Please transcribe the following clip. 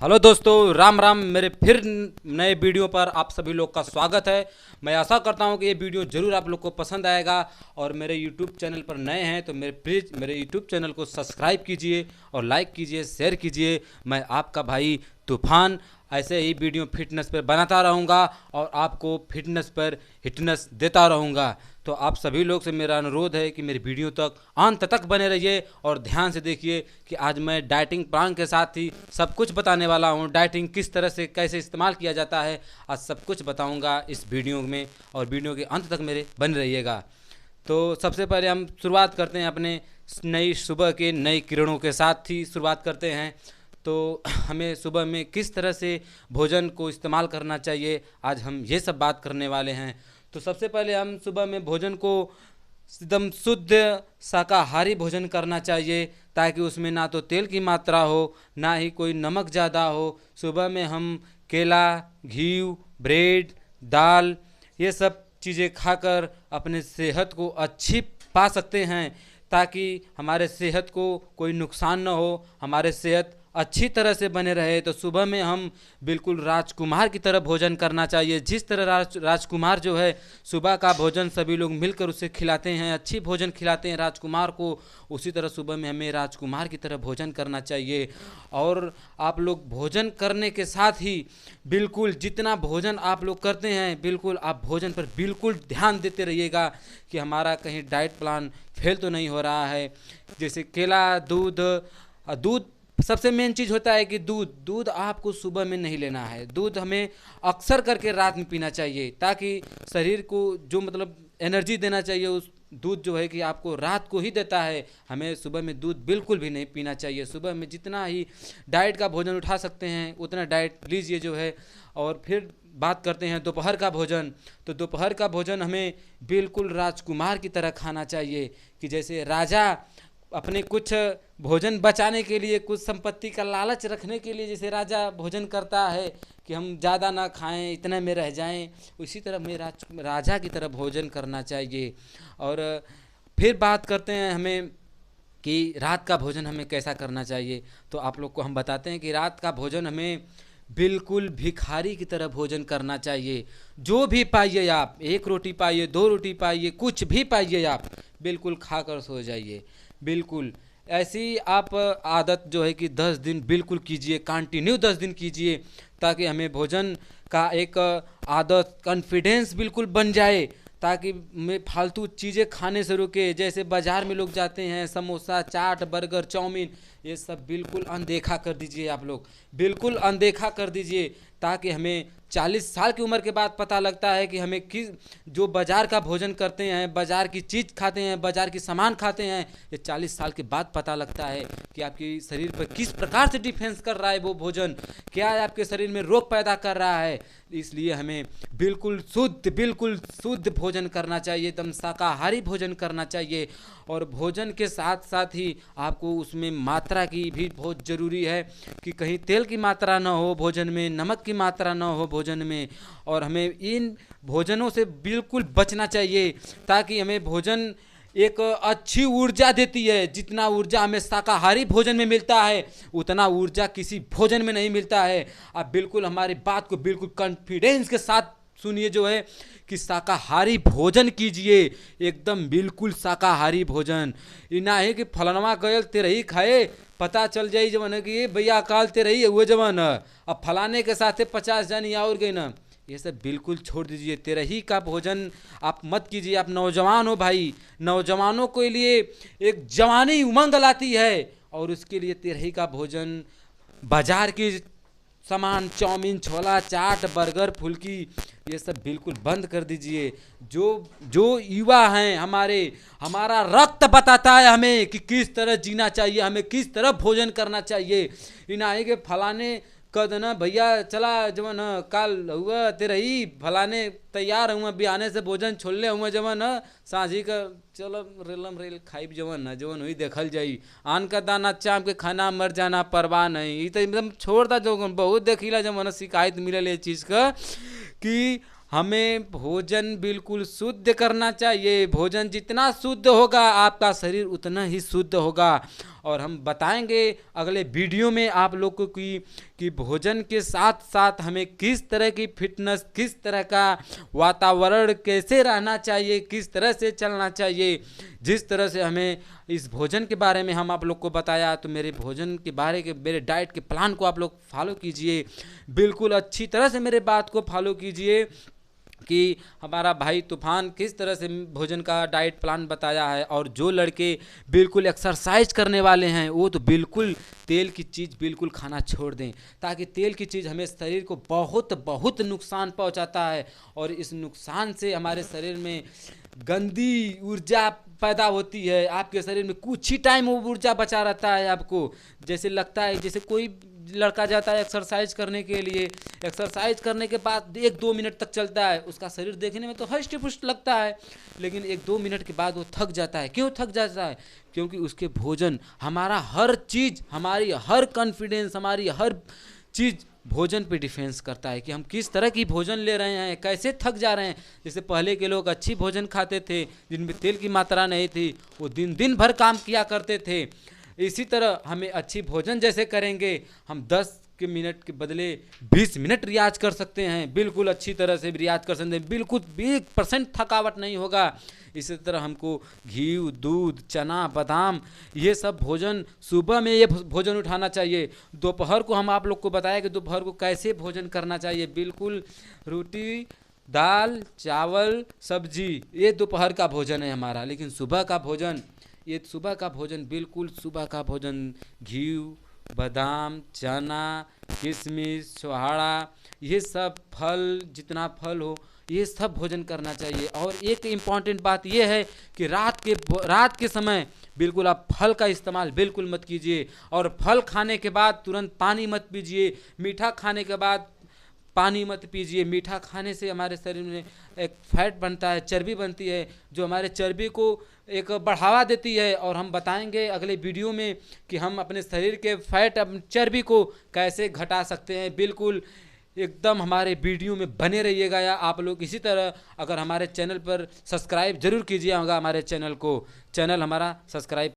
Hello दोस्तों, राम राम। मेरे फिर नए वीडियो पर आप सभी लोग का स्वागत है। मैं आशा करता हूं कि ये वीडियो ज़रूर आप लोग को पसंद आएगा। और मेरे YouTube चैनल पर नए हैं तो मेरे प्लीज़ मेरे YouTube चैनल को सब्सक्राइब कीजिए और लाइक कीजिए, शेयर कीजिए। मैं आपका भाई तूफान ऐसे ही वीडियो फिटनेस पर बनाता रहूँगा और आपको फिटनेस पर हिटनेस देता रहूँगा। तो आप सभी लोग से मेरा अनुरोध है कि मेरी वीडियो तक अंत तक बने रहिए और ध्यान से देखिए कि आज मैं डाइटिंग प्लान के साथ ही सब कुछ बताने वाला हूँ। डाइटिंग किस तरह से कैसे इस्तेमाल किया जाता है आज सब कुछ बताऊँगा इस वीडियो में, और वीडियो के अंत तक मेरे बने रहिएगा। तो सबसे पहले हम शुरुआत करते हैं अपने नई सुबह के नई किरणों के साथ ही शुरुआत करते हैं। तो हमें सुबह में किस तरह से भोजन को इस्तेमाल करना चाहिए, आज हम ये सब बात करने वाले हैं। तो सबसे पहले हम सुबह में भोजन को एकदम शुद्ध शाकाहारी भोजन करना चाहिए, ताकि उसमें ना तो तेल की मात्रा हो ना ही कोई नमक ज़्यादा हो। सुबह में हम केला, घी, ब्रेड, दाल ये सब चीज़ें खाकर अपने सेहत को अच्छी पा सकते हैं, ताकि हमारे सेहत को कोई नुकसान न हो, हमारे सेहत अच्छी तरह से बने रहे। तो सुबह में हम बिल्कुल राजकुमार की तरह भोजन करना चाहिए। जिस तरह राजकुमार जो है सुबह का भोजन सभी लोग मिलकर उसे खिलाते हैं, अच्छी भोजन खिलाते हैं राजकुमार को, उसी तरह सुबह में हमें राजकुमार की तरह भोजन करना चाहिए। और आप लोग भोजन करने के साथ ही बिल्कुल जितना भोजन आप लोग करते हैं बिल्कुल आप भोजन पर बिल्कुल ध्यान देते रहिएगा कि हमारा कहीं डाइट प्लान फेल तो नहीं हो रहा है। जैसे केला, दूध सबसे मेन चीज़ होता है कि दूध आपको सुबह में नहीं लेना है। दूध हमें अक्सर करके रात में पीना चाहिए, ताकि शरीर को जो मतलब एनर्जी देना चाहिए उस दूध जो है कि आपको रात को ही देता है। हमें सुबह में दूध बिल्कुल भी नहीं पीना चाहिए। सुबह में जितना ही डाइट का भोजन उठा सकते हैं उतना डाइट लीजिए जो है। और फिर बात करते हैं दोपहर का भोजन। तो दोपहर का भोजन हमें बिल्कुल राजकुमार की तरह खाना चाहिए, कि जैसे राजा अपने कुछ भोजन बचाने के लिए, कुछ संपत्ति का लालच रखने के लिए जैसे राजा भोजन करता है कि हम ज़्यादा ना खाएं, इतने में रह जाएं, उसी तरह हमें राजा की तरह भोजन करना चाहिए। और फिर बात करते हैं हमें कि रात का भोजन हमें कैसा करना चाहिए। तो आप लोग को हम बताते हैं कि रात का भोजन हमें बिल्कुल भिखारी की तरह भोजन करना चाहिए। जो भी पाइए आप, एक रोटी पाइए, दो रोटी पाइए, कुछ भी पाइए आप, बिल्कुल खाकर सो जाइए। बिल्कुल ऐसी आप आदत जो है कि 10 दिन बिल्कुल कीजिए, कंटिन्यू 10 दिन कीजिए, ताकि हमें भोजन का एक आदत कॉन्फिडेंस बिल्कुल बन जाए, ताकि मैं फालतू चीज़ें खाने से रुके। जैसे बाज़ार में लोग जाते हैं, समोसा, चाट, बर्गर, चाउमीन, ये सब बिल्कुल अनदेखा कर दीजिए। आप लोग बिल्कुल अनदेखा कर दीजिए, ताकि हमें 40 साल की उम्र के बाद पता लगता है कि हमें किस जो बाज़ार का भोजन करते हैं, बाज़ार की चीज़ खाते हैं, बाज़ार की सामान खाते हैं, ये 40 साल के बाद पता लगता है कि आपके शरीर पर किस प्रकार से डिफेंस कर रहा है वो भोजन, क्या है आपके शरीर में रोग पैदा कर रहा है। इसलिए हमें बिल्कुल शुद्ध भोजन करना चाहिए, एकदम शाकाहारी भोजन करना चाहिए। और भोजन के साथ साथ ही आपको उसमें मात्रा की भी बहुत ज़रूरी है, कि कहीं तेल की मात्रा ना हो भोजन में, नमक की मात्रा ना हो भोजन में। और हमें इन भोजनों से बिल्कुल बचना चाहिए, ताकि हमें भोजन एक अच्छी ऊर्जा देती है। जितना ऊर्जा हमें शाकाहारी भोजन में मिलता है उतना ऊर्जा किसी भोजन में नहीं मिलता है। आप बिल्कुल हमारी बात को बिल्कुल कॉन्फिडेंस के साथ सुनिए जो है कि शाकाहारी भोजन कीजिए, एकदम बिल्कुल शाकाहारी भोजन। ये ना है कि फलनवा गयल तेरही खाए, पता चल जाई जवन है कि ये भैया काल तेरही है वो जवन है, अब फलाने के साथ 50 जन या और गई ना, ये सब बिल्कुल छोड़ दीजिए। तेरही का भोजन आप मत कीजिए। आप नौजवान हो भाई, नौजवानों के लिए एक जवानी उमंग लाती है, और उसके लिए तेरही का भोजन, बाजार की सामान, चाउमीन, छोला, चाट, बर्गर, फुल्की, ये सब बिल्कुल बंद कर दीजिए। जो जो युवा हैं हमारे, हमारा रक्त बताता है हमें कि किस तरह जीना चाहिए, हमें किस तरह भोजन करना चाहिए। इनाही के फलाने कद न भैया चला जवन काल हुआ तेरा ही फलाने तैयार हुआ, बिहाने से भोजन छोड़ले हुआ जवन साझी का चलो रेलम रेल खाइब जवन जवन हुई देखल जाई, आन का दाना चाम के खाना मर जाना परवाह नहीं। ये तो एकदम छोड़ दा जो बहुत देखिला जवन शिकायत मिले ये चीज़ का, कि हमें भोजन बिल्कुल शुद्ध करना चाहिए। भोजन जितना शुद्ध होगा आपका शरीर उतना ही शुद्ध होगा। और हम बताएंगे अगले वीडियो में आप लोग को कि भोजन के साथ साथ हमें किस तरह की फिटनेस, किस तरह का वातावरण कैसे रहना चाहिए, किस तरह से चलना चाहिए। जिस तरह से हमें इस भोजन के बारे में हम आप लोग को बताया, तो मेरे भोजन के बारे के मेरे डाइट के प्लान को आप लोग फॉलो कीजिए। बिल्कुल अच्छी तरह से मेरे बात को फॉलो कीजिए कि हमारा भाई तूफान किस तरह से भोजन का डाइट प्लान बताया है। और जो लड़के बिल्कुल एक्सरसाइज करने वाले हैं वो तो बिल्कुल तेल की चीज़ बिल्कुल खाना छोड़ दें, ताकि तेल की चीज़ हमें शरीर को बहुत बहुत नुकसान पहुंचाता है। और इस नुकसान से हमारे शरीर में गंदी ऊर्जा पैदा होती है। आपके शरीर में कुछ ही टाइम वो ऊर्जा बचा रहता है। आपको जैसे लगता है जैसे कोई लड़का जाता है एक्सरसाइज करने के लिए, एक्सरसाइज करने के बाद 1-2 मिनट तक चलता है, उसका शरीर देखने में तो हष्ट पुष्ट लगता है, लेकिन 1-2 मिनट के बाद वो थक जाता है। क्यों थक जाता है? क्योंकि उसके भोजन, हमारा हर चीज़, हमारी हर कॉन्फिडेंस, हमारी हर चीज़ भोजन पे डिफेंस करता है कि हम किस तरह की भोजन ले रहे हैं, कैसे थक जा रहे हैं। जैसे पहले के लोग अच्छी भोजन खाते थे, जिनमें तेल की मात्रा नहीं थी, वो दिन दिन भर काम किया करते थे। इसी तरह हमें अच्छी भोजन जैसे करेंगे, हम 10 के मिनट के बदले 20 मिनट रियाज कर सकते हैं। बिल्कुल अच्छी तरह से रियाज कर सकते हैं, बिल्कुल 1% थकावट नहीं होगा। इसी तरह हमको घी, दूध, चना, बादाम, ये सब भोजन सुबह में ये भोजन उठाना चाहिए। दोपहर को हम आप लोग को बताया कि दोपहर को कैसे भोजन करना चाहिए। बिल्कुल रोटी, दाल, चावल, सब्जी, ये दोपहर का भोजन है हमारा। लेकिन सुबह का भोजन, ये सुबह का भोजन, बिल्कुल सुबह का भोजन घी, बादाम, चना, किशमिश, छोहाड़ा, ये सब फल, जितना फल हो ये सब भोजन करना चाहिए। और एक इम्पॉर्टेंट बात ये है कि रात के समय बिल्कुल आप फल का इस्तेमाल बिल्कुल मत कीजिए। और फल खाने के बाद तुरंत पानी मत पीजिए, मीठा खाने के बाद पानी मत पीजिए। मीठा खाने से हमारे शरीर में एक फैट बनता है, चर्बी बनती है, जो हमारे चर्बी को एक बढ़ावा देती है। और हम बताएंगे अगले वीडियो में कि हम अपने शरीर के फैट, चर्बी को कैसे घटा सकते हैं। बिल्कुल एकदम हमारे वीडियो में बने रहिएगा। या आप लोग इसी तरह अगर हमारे चैनल पर सब्सक्राइब जरूर कीजिएगा हमारे चैनल को, चैनल हमारा सब्सक्राइब